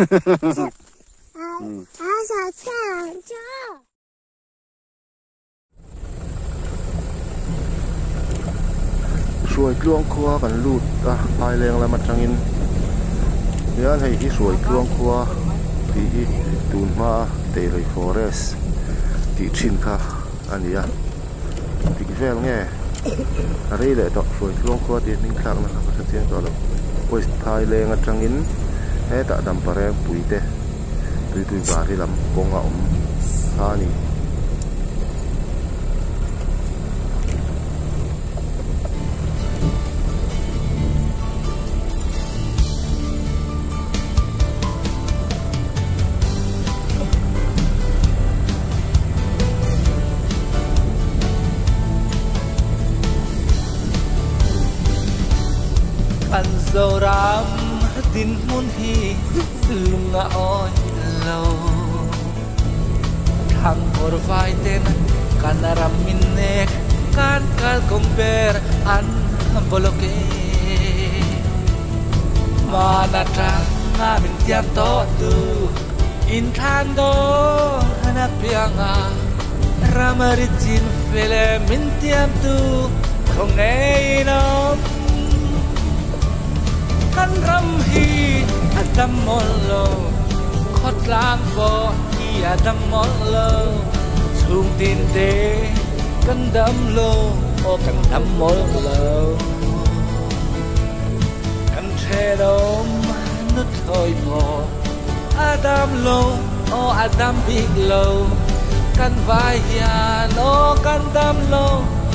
สวยกลวงครัวกันลูดพายแรงแล้วมาจังอินเนี่ยให้ที่สวยกลวงครัวที่ตูนมาเตยฟอเรสที่ชินค่ะอันนี้ที่กิเฟลเนี่ยอะไรเลยต่อสวยกลวงครัวที่นิ่งคลังนะครับก็จะเที่ยงต่อแล้วพอพายแรงมาจังอินให้ตัดดำปลาแรงปุ๋ยเตะตุยบาที่ลำกงเอาซานี่อันโซรามดินมุนฮีลุงอ้อยเลาทางโอร์ไฟเต้นการรามินเนกการกัลคอมเบอร์อันบล็อกเกมานาทางงามินเทียมโตดูอินทันโดนักเพียงรามริจินเฟลมินเทียมตูคงไงน้องกันรำฮีอัดมอลโลขดลางบอฮีอัดมอลโลทุ่งดินเดกันดำโลโอกันดำมอลโลกันเทดมนุทอยพออัดมโลโออัดมบิกโลกันวายานโอกันดำโล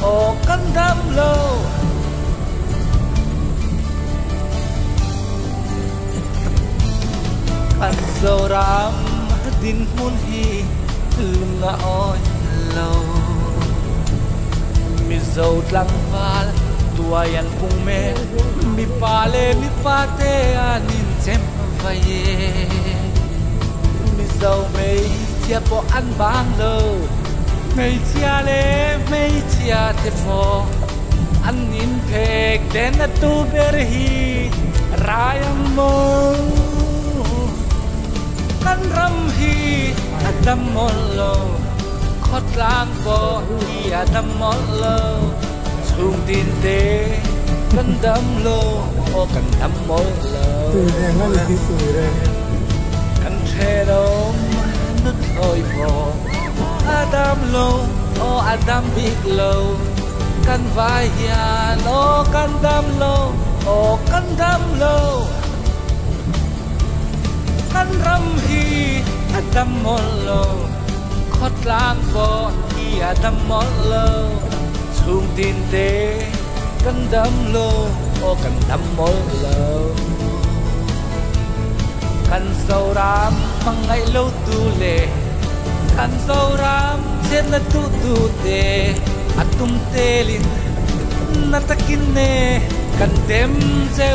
โอกันดำโลอันโซรามดินมุนฮีลุงอ้อยเลามิโซดลังฟาลตัวยันพุงเมมิปาเลมิปาเตอานินเจมไฟเยมิโซเมเทียบอันบางโลเมเทียเลเมเทียเทพออันนินเพกเดนตูเบรฮีรายมงกันรำฮีอัดมอลโลขดลางบอฮีอัดมอลโลทุ่งดินเดกันดำโลโอกันดำมอลโลกันเทดมนุทอยพออัดโลโออัดบิกโลกันวายานโอกันดำโลโอกันดำโลกันรำฮีอัดมอลโลขดลางบอฮีอัดมอลโลทุ่งดินเดกันดำโลโอกันดำมอลโลกันโซรามมังไงโลตูเลกันโซรามเชนตูตูเตอัตุมเตลินนัตกินเนกันเต็มเจ้า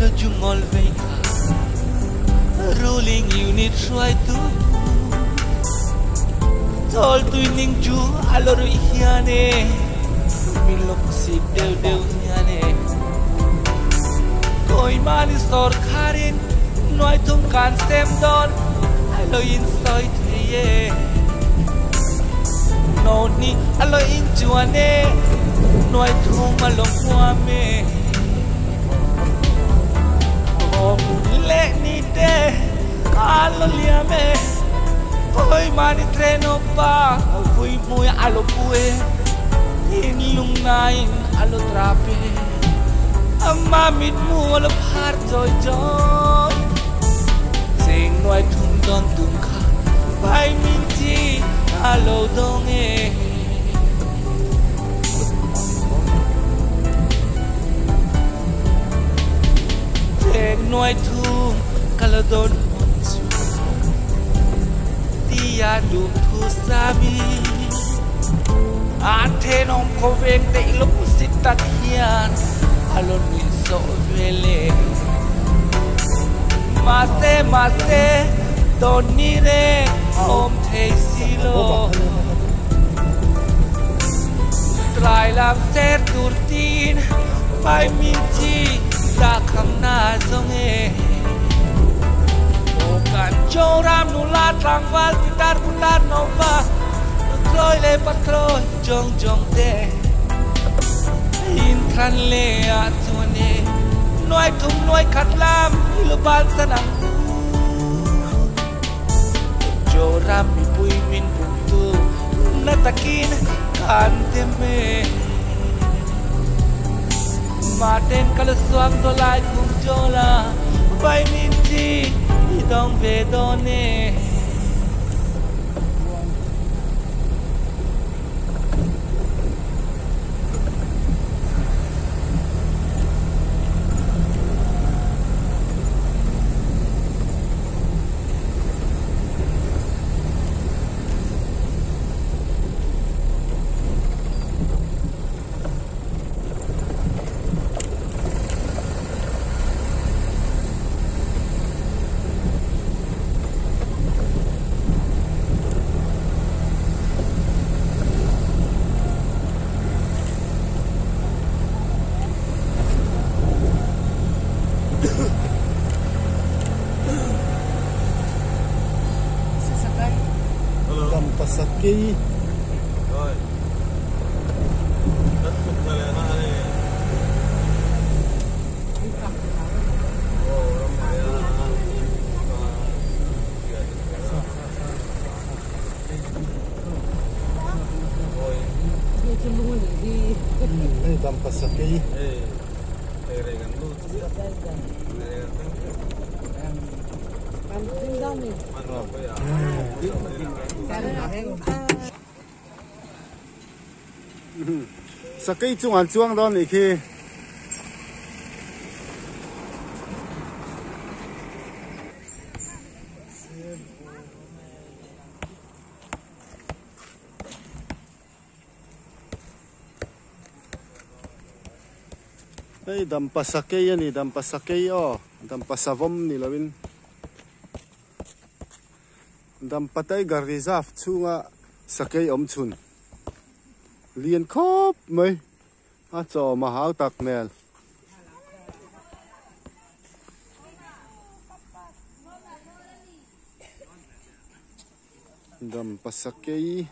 Lo jungol veka rolling unit try to tol tu ning ju aloru hiane milok si deu hiane koi mani sor kharin noi tum kan sem don alo in soi theye no ni alo in juane noi thum along kwa me lo liame Oi mani treno pa Fui muy alo pue In lung nain alo trape Amamit mu alo par joy joy Sing noi thum don tum kha Bai min chi alo dong e Sing noi thum kala don onchu Tia lu thu sami Ate nong ko veng te ilo pusitat hian Alon min so vele Mase Don nire om te silo Trai lam ser turtin Pai min chi ta kham na zong e O kan chou ram nu la trang val Putar no pa Trôi le patrol jong te In than le a tuane Noi thum noi khat lam Ilo ban sanang Jo ram mi pui min puntu Natakin kan teme Maten kalaswang to lai kum jola Bai min chi Idong ve done Pasakay. Rồi. Đất cục này là nó này. Ồ, nó phải Đây dam pasakay. Đây gần luôn. Sakay chung an chuang don ni khi đây dam pasakay ani dam pasakay o dam pasavom ni lawin dam patay gar reserve chunga sakay om chun Liên khóc mấy cho mà háo tạc nè Dam pasakay